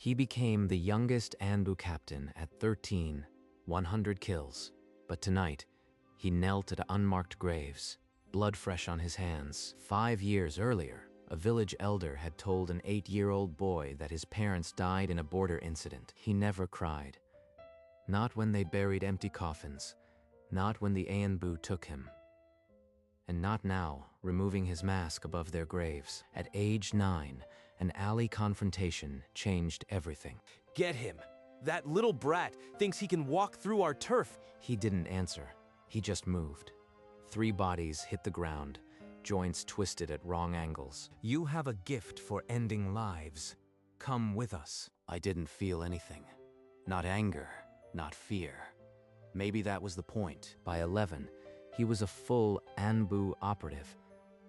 He became the youngest ANBU captain at 13, 100 kills. But tonight, he knelt at unmarked graves, blood fresh on his hands. 5 years earlier, a village elder had told an 8-year-old boy that his parents died in a border incident. He never cried. Not when they buried empty coffins, not when the ANBU took him. And not now, removing his mask above their graves. At age 9, an alley confrontation changed everything. Get him! That little brat thinks he can walk through our turf. He didn't answer. He just moved. 3 bodies hit the ground, joints twisted at wrong angles. You have a gift for ending lives. Come with us. I didn't feel anything. Not anger, not fear. Maybe that was the point. By 11, he was a full ANBU operative.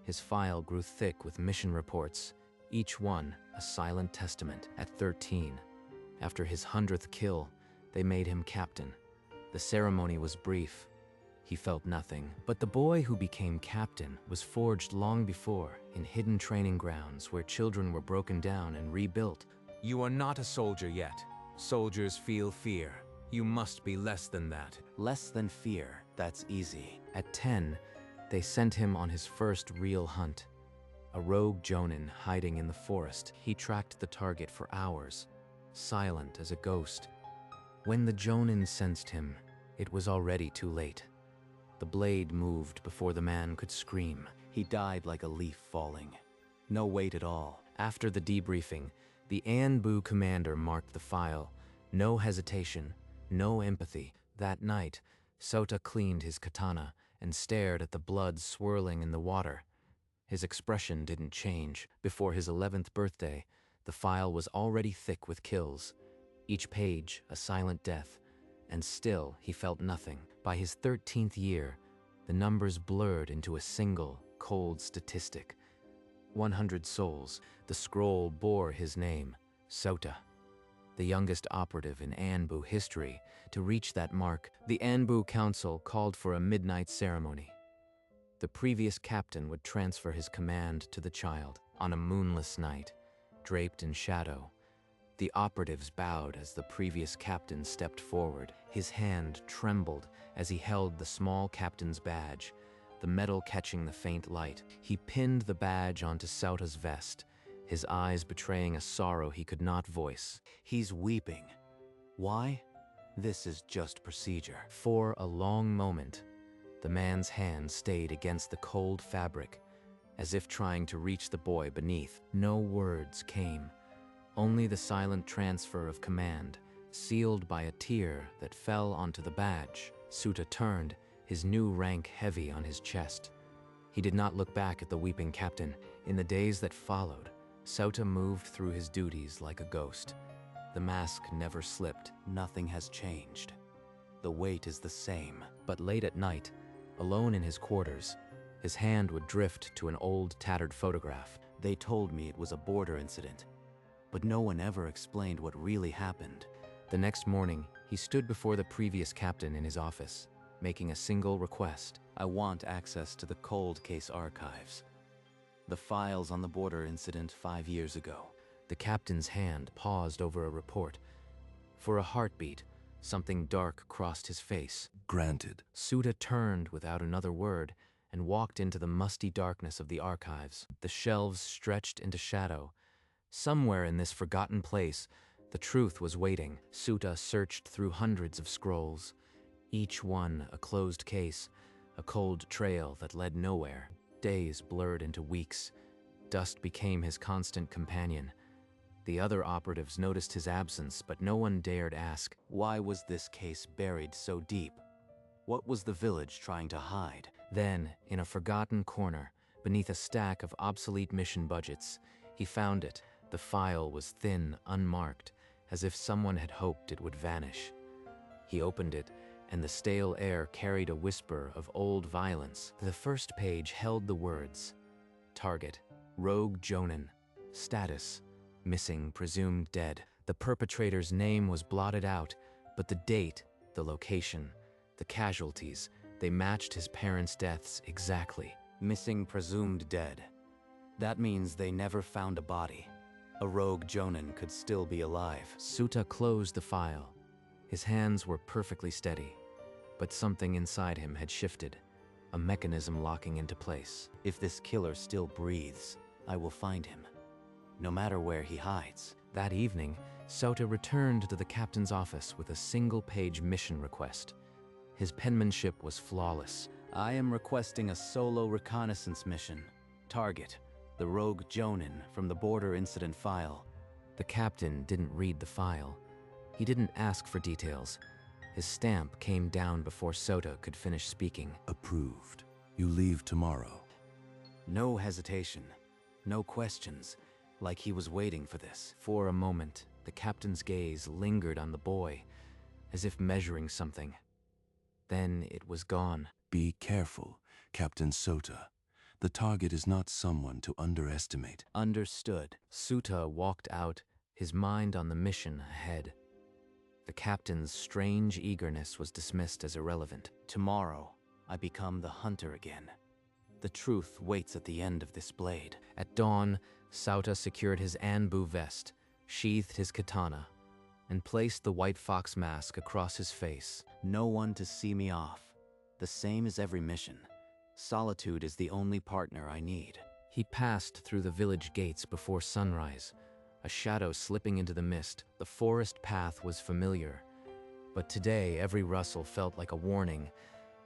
His file grew thick with mission reports, each one a silent testament. At 13, after his 100th kill, they made him captain. The ceremony was brief. He felt nothing. But the boy who became captain was forged long before in hidden training grounds where children were broken down and rebuilt. You are not a soldier yet. Soldiers feel fear. You must be less than that. Less than fear, that's easy. At 10, they sent him on his first real hunt. A rogue Jonin hiding in the forest. He tracked the target for hours, silent as a ghost. When the Jonin sensed him, it was already too late. The blade moved before the man could scream. He died like a leaf falling. No weight at all. After the debriefing, the ANBU commander marked the file. No hesitation, no empathy. That night, Sota cleaned his katana and stared at the blood swirling in the water. His expression didn't change. Before his 11th birthday, the file was already thick with kills. Each page a silent death, and still he felt nothing. By his 13th year, the numbers blurred into a single, cold statistic. 100 souls. The scroll bore his name, Sota. The youngest operative in ANBU history. To reach that mark, the ANBU Council called for a midnight ceremony. The previous captain would transfer his command to the child. On a moonless night, draped in shadow, the operatives bowed as the previous captain stepped forward. His hand trembled as he held the small captain's badge, the metal catching the faint light. He pinned the badge onto Sota's vest, his eyes betraying a sorrow he could not voice. He's weeping. Why? This is just procedure. For a long moment, the man's hand stayed against the cold fabric, as if trying to reach the boy beneath. No words came, only the silent transfer of command, sealed by a tear that fell onto the badge. Sota turned, his new rank heavy on his chest. He did not look back at the weeping captain. In the days that followed, Sota moved through his duties like a ghost. The mask never slipped. Nothing has changed. The weight is the same. But late at night, alone in his quarters, his hand would drift to an old, tattered photograph. They told me it was a border incident, but no one ever explained what really happened. The next morning, he stood before the previous captain in his office, making a single request. I want access to the cold case archives. The files on the border incident 5 years ago. The captain's hand paused over a report. For a heartbeat, something dark crossed his face. Granted. Sota turned without another word and walked into the musty darkness of the archives. The shelves stretched into shadow. Somewhere in this forgotten place, the truth was waiting. Sota searched through hundreds of scrolls, each one a closed case, a cold trail that led nowhere. Days blurred into weeks. Dust became his constant companion. The other operatives noticed his absence, but no one dared ask, why was this case buried so deep? What was the village trying to hide? Then, in a forgotten corner, beneath a stack of obsolete mission budgets, he found it. The file was thin, unmarked, as if someone had hoped it would vanish. He opened it, and the stale air carried a whisper of old violence. The first page held the words, Target, Rogue Jonin, Status, Missing, Presumed Dead. The perpetrator's name was blotted out, but the date, the location, the casualties, they matched his parents' deaths exactly. Missing, Presumed Dead. That means they never found a body. A rogue Jonin could still be alive. Suta closed the file. His hands were perfectly steady, but something inside him had shifted, a mechanism locking into place. If this killer still breathes, I will find him, no matter where he hides. That evening, Sota returned to the captain's office with a single-page mission request. His penmanship was flawless. I am requesting a solo reconnaissance mission. Target, the rogue Jonin from the border incident file. The captain didn't read the file. He didn't ask for details. His stamp came down before Sota could finish speaking. Approved. You leave tomorrow. No hesitation, no questions, like he was waiting for this. For a moment, the captain's gaze lingered on the boy, as if measuring something. Then it was gone. Be careful, Captain Sota. The target is not someone to underestimate. Understood. Suta walked out, his mind on the mission ahead. The captain's strange eagerness was dismissed as irrelevant. Tomorrow, I become the hunter again. The truth waits at the end of this blade. At dawn, Sauta secured his ANBU vest, sheathed his katana, and placed the white fox mask across his face. No one to see me off. The same as every mission. Solitude is the only partner I need. He passed through the village gates before sunrise, a shadow slipping into the mist. The forest path was familiar, but today every rustle felt like a warning.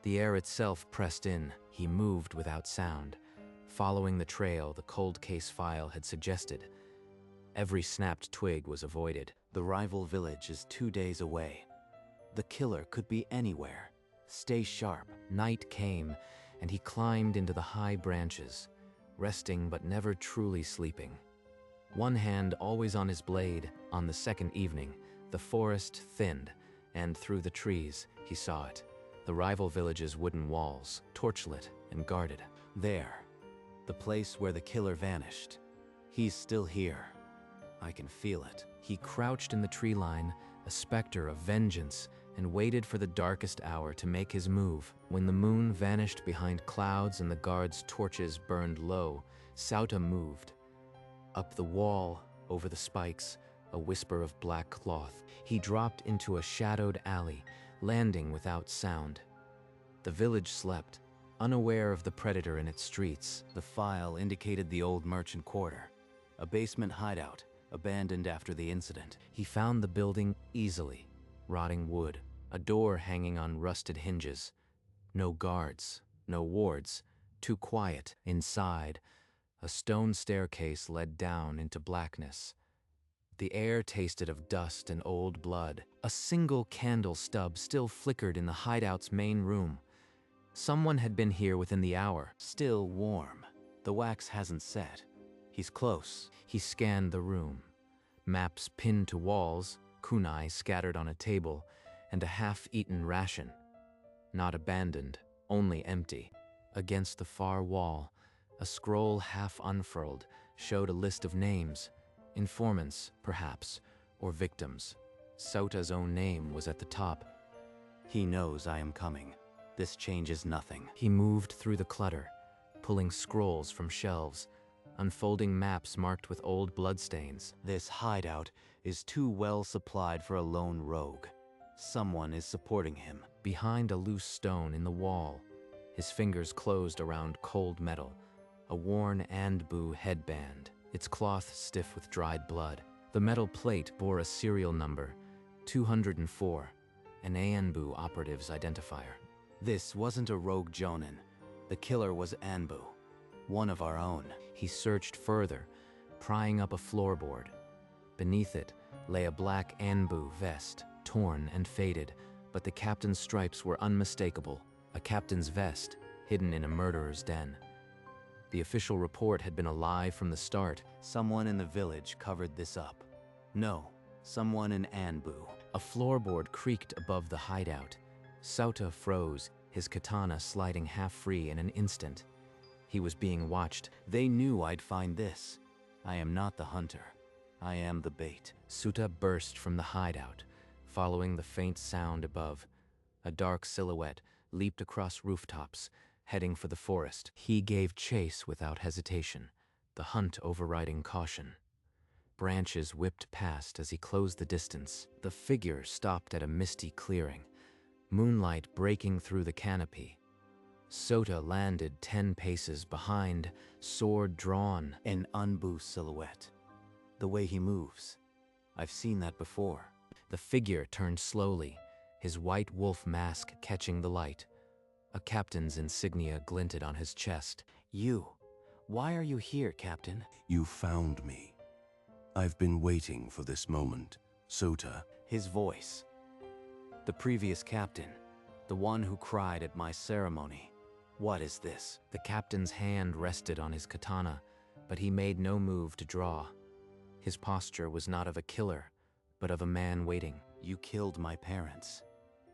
The air itself pressed in. He moved without sound, following the trail the cold case file had suggested. Every snapped twig was avoided. The rival village is 2 days away. The killer could be anywhere. Stay sharp. Night came, and he climbed into the high branches, resting but never truly sleeping. One hand always on his blade. On the second evening, the forest thinned, and through the trees, he saw it. The rival village's wooden walls, torchlit and guarded. There, the place where the killer vanished. He's still here. I can feel it. He crouched in the tree line, a specter of vengeance, and waited for the darkest hour to make his move. When the moon vanished behind clouds and the guards' torches burned low, Sauta moved. Up the wall, over the spikes, a whisper of black cloth. He dropped into a shadowed alley, landing without sound. The village slept, unaware of the predator in its streets. The file indicated the old merchant quarter, a basement hideout, abandoned after the incident. He found the building easily. Rotting wood, a door hanging on rusted hinges. No guards, no wards, too quiet. Inside, a stone staircase led down into blackness. The air tasted of dust and old blood. A single candle stub still flickered in the hideout's main room. Someone had been here within the hour. Still warm. The wax hasn't set. He's close. He scanned the room. Maps pinned to walls, kunai scattered on a table, and a half-eaten ration. Not abandoned, only empty. Against the far wall, a scroll half unfurled showed a list of names. Informants, perhaps, or victims. Sauta's own name was at the top. He knows I am coming. This changes nothing. He moved through the clutter, pulling scrolls from shelves, unfolding maps marked with old bloodstains. This hideout is too well supplied for a lone rogue. Someone is supporting him. Behind a loose stone in the wall, his fingers closed around cold metal, a worn ANBU headband, its cloth stiff with dried blood. The metal plate bore a serial number, 204, an ANBU operative's identifier. This wasn't a rogue Jonin. The killer was ANBU, one of our own. He searched further, prying up a floorboard. Beneath it lay a black ANBU vest, torn and faded, but the captain's stripes were unmistakable. A captain's vest, hidden in a murderer's den. The official report had been a lie from the start. Someone in the village covered this up. No, someone in ANBU. A floorboard creaked above the hideout. Sauta froze, his katana sliding half-free in an instant. He was being watched. They knew I'd find this. I am not the hunter. I am the bait. Suta burst from the hideout, following the faint sound above. A dark silhouette leaped across rooftops, heading for the forest. He gave chase without hesitation, the hunt overriding caution. Branches whipped past as he closed the distance. The figure stopped at a misty clearing, moonlight breaking through the canopy. Sota landed 10 paces behind, sword drawn. An ANBU silhouette. The way he moves. I've seen that before. The figure turned slowly, his white wolf mask catching the light. A captain's insignia glinted on his chest. You. Why are you here, Captain? You found me. I've been waiting for this moment, Sota. His voice. The previous captain. The one who cried at my ceremony. What is this? The captain's hand rested on his katana, but he made no move to draw. His posture was not of a killer, but of a man waiting. You killed my parents.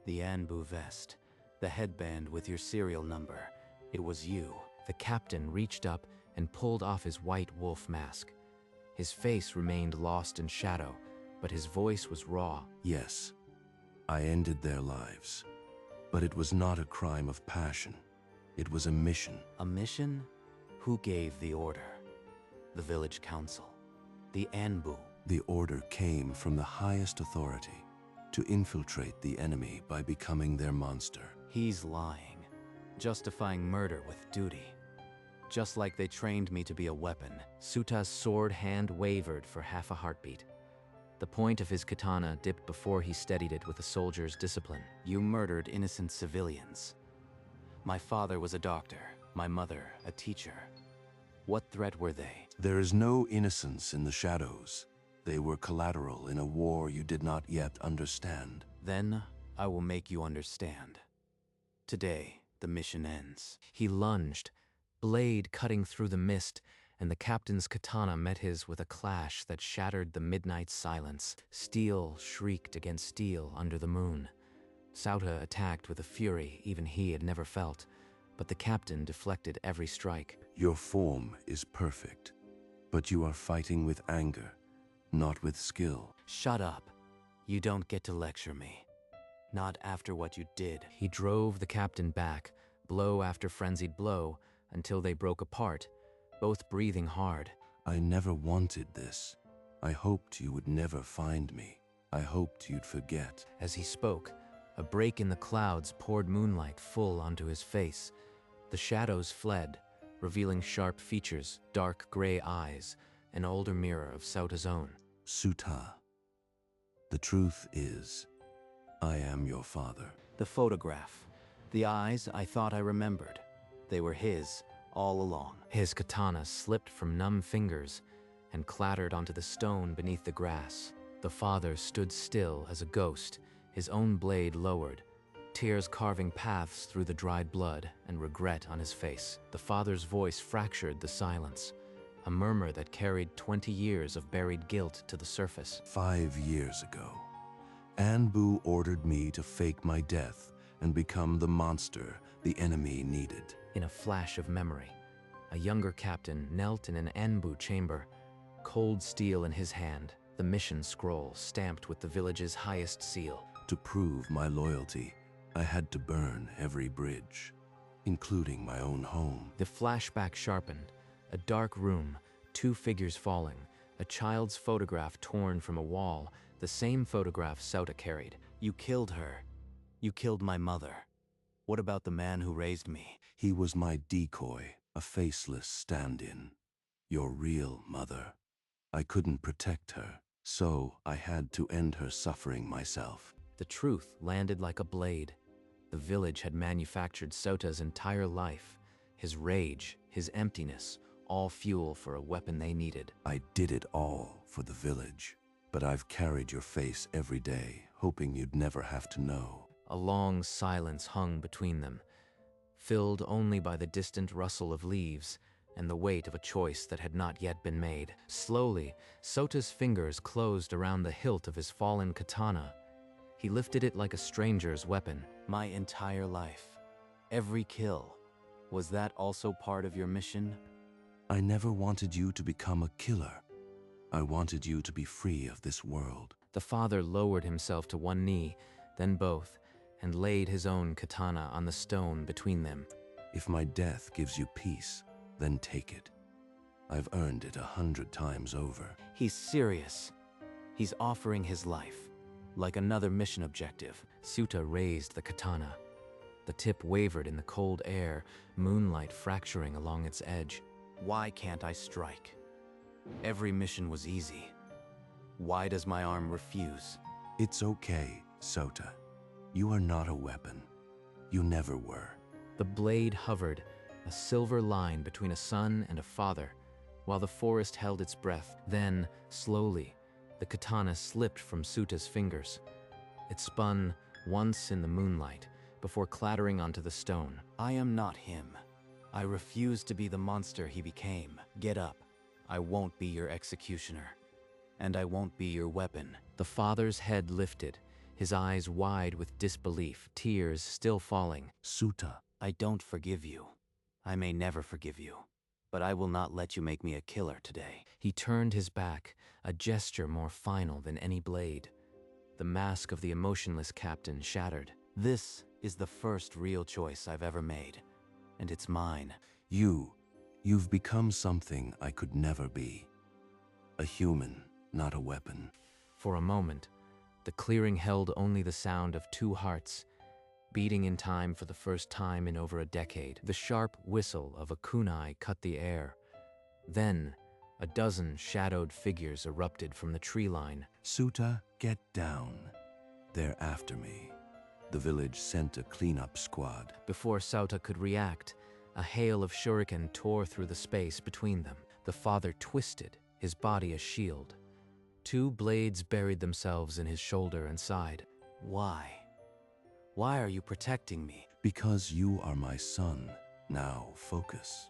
The ANBU vest. The headband with your serial number. It was you. The captain reached up and pulled off his white wolf mask. His face remained lost in shadow, but his voice was raw. Yes, I ended their lives. But it was not a crime of passion. It was a mission. A mission? Who gave the order? The village council. The ANBU. The order came from the highest authority to infiltrate the enemy by becoming their monster. He's lying, justifying murder with duty. Just like they trained me to be a weapon. Sota's sword hand wavered for half a heartbeat. The point of his katana dipped before he steadied it with a soldier's discipline. You murdered innocent civilians. My father was a doctor, my mother a teacher. What threat were they? There is no innocence in the shadows. They were collateral in a war you did not yet understand. Then I will make you understand. Today, the mission ends. He lunged, blade cutting through the mist, and the captain's katana met his with a clash that shattered the midnight silence. Steel shrieked against steel under the moon. Sota attacked with a fury even he had never felt, but the captain deflected every strike. Your form is perfect, but you are fighting with anger, not with skill. Shut up. You don't get to lecture me. Not after what you did. He drove the captain back, blow after frenzied blow, until they broke apart, both breathing hard. I never wanted this. I hoped you would never find me. I hoped you'd forget. As he spoke, a break in the clouds poured moonlight full onto his face. The shadows fled, revealing sharp features, dark gray eyes, an older mirror of Sota's own. Sota, the truth is, I am your father. The photograph. The eyes I thought I remembered. They were his all along. His katana slipped from numb fingers and clattered onto the stone beneath the grass. The father stood still as a ghost, his own blade lowered, tears carving paths through the dried blood and regret on his face. The father's voice fractured the silence, a murmur that carried 20 years of buried guilt to the surface. 5 years ago, ANBU ordered me to fake my death and become the monster the enemy needed. In a flash of memory, a younger captain knelt in an ANBU chamber, cold steel in his hand, the mission scroll stamped with the village's highest seal. To prove my loyalty, I had to burn every bridge, including my own home. The flashback sharpened, a dark room, 2 figures falling, a child's photograph torn from a wall, the same photograph Sota carried. You killed her. You killed my mother. What about the man who raised me? He was my decoy, a faceless stand-in. Your real mother. I couldn't protect her, so I had to end her suffering myself. The truth landed like a blade. The village had manufactured Sota's entire life, his rage, his emptiness, all fuel for a weapon they needed. I did it all for the village, but I've carried your face every day, hoping you'd never have to know. A long silence hung between them, filled only by the distant rustle of leaves and the weight of a choice that had not yet been made. Slowly, Sota's fingers closed around the hilt of his fallen katana. He lifted it like a stranger's weapon. My entire life. Every kill. Was that also part of your mission? I never wanted you to become a killer. I wanted you to be free of this world. The father lowered himself to one knee, then both, and laid his own katana on the stone between them. If my death gives you peace, then take it. I've earned it 100 times over. He's serious. He's offering his life, like another mission objective. Suta raised the katana. The tip wavered in the cold air, moonlight fracturing along its edge. Why can't I strike? Every mission was easy. Why does my arm refuse? It's okay, Sota. You are not a weapon. You never were. The blade hovered, a silver line between a son and a father, while the forest held its breath. Then, slowly, the katana slipped from Suta's fingers. It spun once in the moonlight, before clattering onto the stone. I am not him. I refuse to be the monster he became. Get up. I won't be your executioner. And I won't be your weapon. The father's head lifted, his eyes wide with disbelief, tears still falling. Suta. I don't forgive you. I may never forgive you. But I will not let you make me a killer today. He turned his back, a gesture more final than any blade. The mask of the emotionless captain shattered. This is the first real choice I've ever made. And it's mine. You've become something I could never be. A human, not a weapon. For a moment, the clearing held only the sound of two hearts, beating in time for the first time in over a decade. The sharp whistle of a kunai cut the air. Then, a dozen shadowed figures erupted from the tree line. Suta, get down. They're after me. The village sent a cleanup squad. Before Sauta could react, a hail of shuriken tore through the space between them. The father twisted, his body a shield. Two blades buried themselves in his shoulder and side. Why? Why are you protecting me? Because you are my son. Now focus.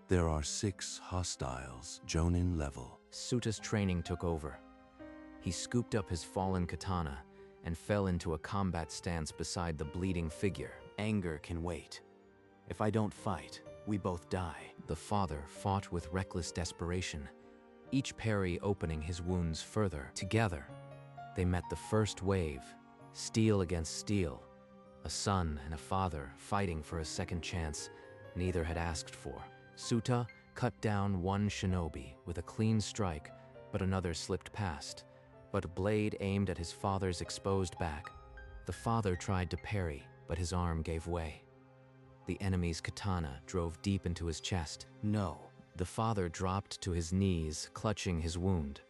There are 6 hostiles, Jonin level. Suta's training took over. He scooped up his fallen katana and fell into a combat stance beside the bleeding figure. Anger can wait. If I don't fight, we both die. The father fought with reckless desperation, each parry opening his wounds further. Together, they met the first wave, steel against steel. A son and a father fighting for a second chance neither had asked for. Suta cut down one shinobi with a clean strike, but another slipped past. But a blade aimed at his father's exposed back. The father tried to parry, but his arm gave way. The enemy's katana drove deep into his chest. No. The father dropped to his knees, clutching his wound.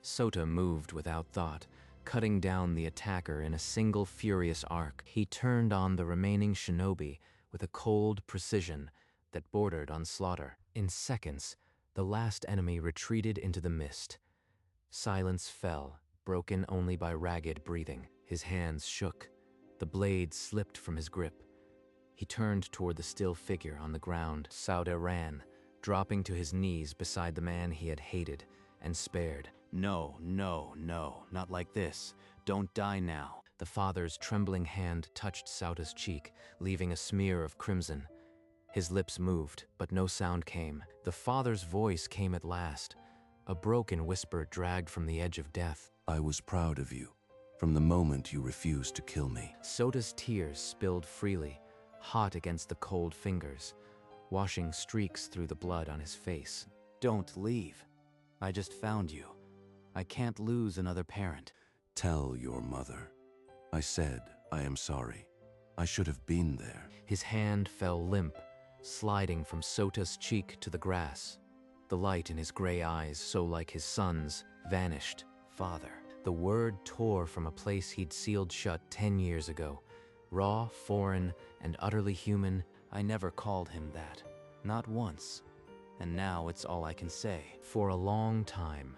Sota moved without thought, cutting down the attacker in a single furious arc. He turned on the remaining shinobi with a cold precision that bordered on slaughter. In seconds, the last enemy retreated into the mist. Silence fell, broken only by ragged breathing. His hands shook. The blade slipped from his grip. He turned toward the still figure on the ground. Sauda ran, dropping to his knees beside the man he had hated and spared. No, no, no, not like this. Don't die now. The father's trembling hand touched Sauda's cheek, leaving a smear of crimson. His lips moved, but no sound came. The father's voice came at last, a broken whisper dragged from the edge of death. I was proud of you, from the moment you refused to kill me. Soda's tears spilled freely, hot against the cold fingers, washing streaks through the blood on his face. Don't leave. I just found you. I can't lose another parent. Tell your mother. I said I am sorry. I should have been there. His hand fell limp, sliding from Sota's cheek to the grass. The light in his gray eyes, so like his son's, vanished. Father. The word tore from a place he'd sealed shut 10 years ago. Raw, foreign, and utterly human. I never called him that. Not once. And now it's all I can say. For a long time,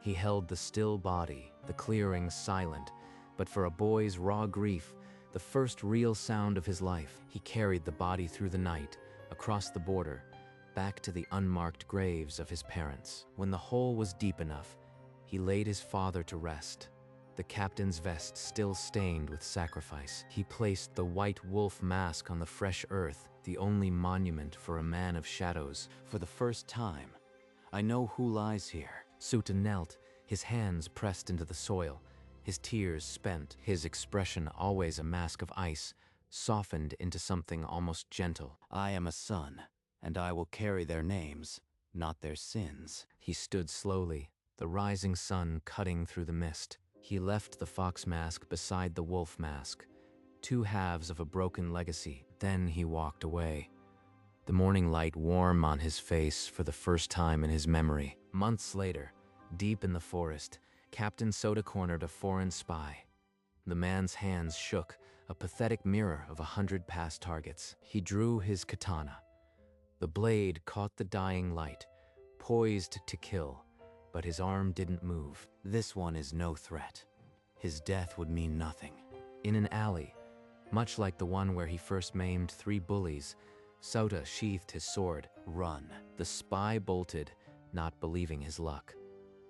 he held the still body, the clearing silent, but for a boy's raw grief, the first real sound of his life, he carried the body through the night, across the border, back to the unmarked graves of his parents. When the hole was deep enough, he laid his father to rest, the captain's vest still stained with sacrifice. He placed the white wolf mask on the fresh earth, the only monument for a man of shadows. For the first time, I know who lies here. Suta knelt, his hands pressed into the soil, his tears spent, his expression always a mask of ice, softened into something almost gentle. I am a son, and I will carry their names, not their sins. He stood slowly, the rising sun cutting through the mist. He left the fox mask beside the wolf mask, two halves of a broken legacy. Then he walked away, the morning light warm on his face for the first time in his memory. Months later, deep in the forest, Captain Soda cornered a foreign spy. The man's hands shook, a pathetic mirror of 100 past targets. He drew his katana. The blade caught the dying light, poised to kill, but his arm didn't move. This one is no threat. His death would mean nothing. In an alley, much like the one where he first maimed 3 bullies, Soda sheathed his sword. Run. The spy bolted, not believing his luck.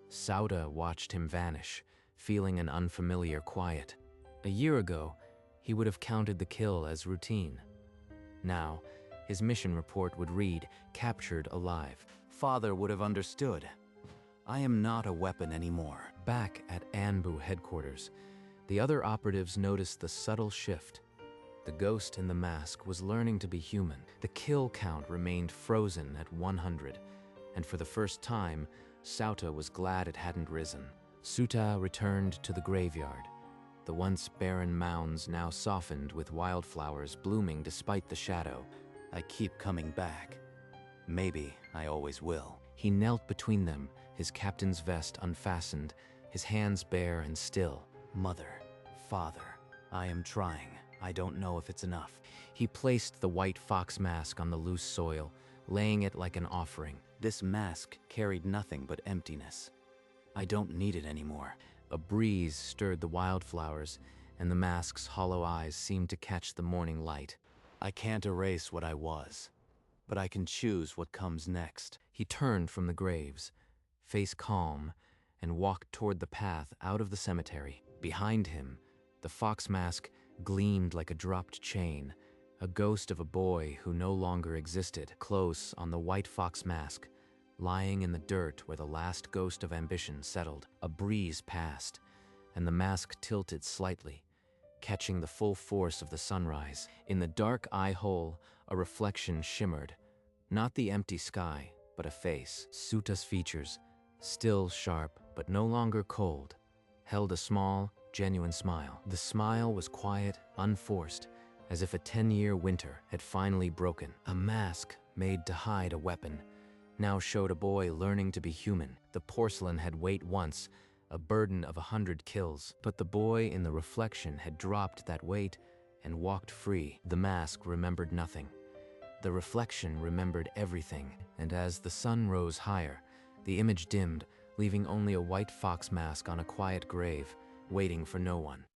Sauda watched him vanish, feeling an unfamiliar quiet. A year ago, he would have counted the kill as routine. Now, his mission report would read, "Captured alive." Father would have understood. I am not a weapon anymore. Back at ANBU headquarters, the other operatives noticed the subtle shift. The ghost in the mask was learning to be human. The kill count remained frozen at 100, and for the first time, Sauta was glad it hadn't risen. Suta returned to the graveyard. The once barren mounds now softened with wildflowers blooming despite the shadow. I keep coming back. Maybe I always will. He knelt between them, his captain's vest unfastened, his hands bare and still. Mother, Father, I am trying. I don't know if it's enough. He placed the white fox mask on the loose soil, laying it like an offering. This mask carried nothing but emptiness. I don't need it anymore. A breeze stirred the wildflowers, and the mask's hollow eyes seemed to catch the morning light. I can't erase what I was, but I can choose what comes next. He turned from the graves, face calm, and walked toward the path out of the cemetery. Behind him, the fox mask gleamed like a dropped chain, a ghost of a boy who no longer existed. Close on the white fox mask, lying in the dirt where the last ghost of ambition settled, a breeze passed, and the mask tilted slightly, catching the full force of the sunrise. In the dark eye hole, a reflection shimmered, not the empty sky, but a face. Suta's features, still sharp but no longer cold, held a small, genuine smile. The smile was quiet, unforced, as if a 10-year winter had finally broken. A mask made to hide a weapon now showed a boy learning to be human. The porcelain had weight once, a burden of 100 kills, but the boy in the reflection had dropped that weight and walked free. The mask remembered nothing. The reflection remembered everything, and as the sun rose higher, the image dimmed, leaving only a white fox mask on a quiet grave, waiting for no one.